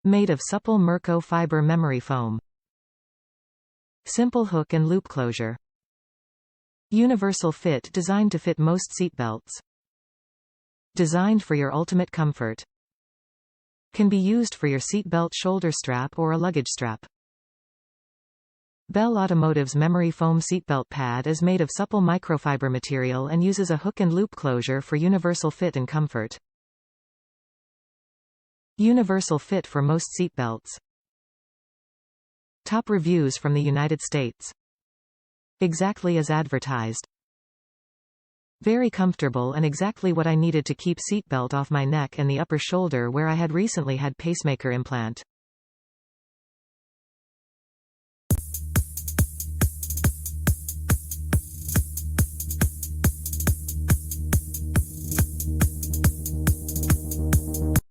Made of supple mircofiber memory foam. Simple hook and loop closure. Universal fit designed to fit most seatbelts. Designed for your ultimate comfort. Can be used for your seatbelt shoulder strap or a luggage strap. Bell Automotive's memory foam seatbelt pad is made of supple microfiber material and uses a hook and loop closure for universal fit and comfort. Universal fit for most seatbelts. Top reviews from the United States. Exactly as advertised. Very comfortable and exactly what I needed to keep seatbelt off my neck and the upper shoulder where I had recently had pacemaker implant.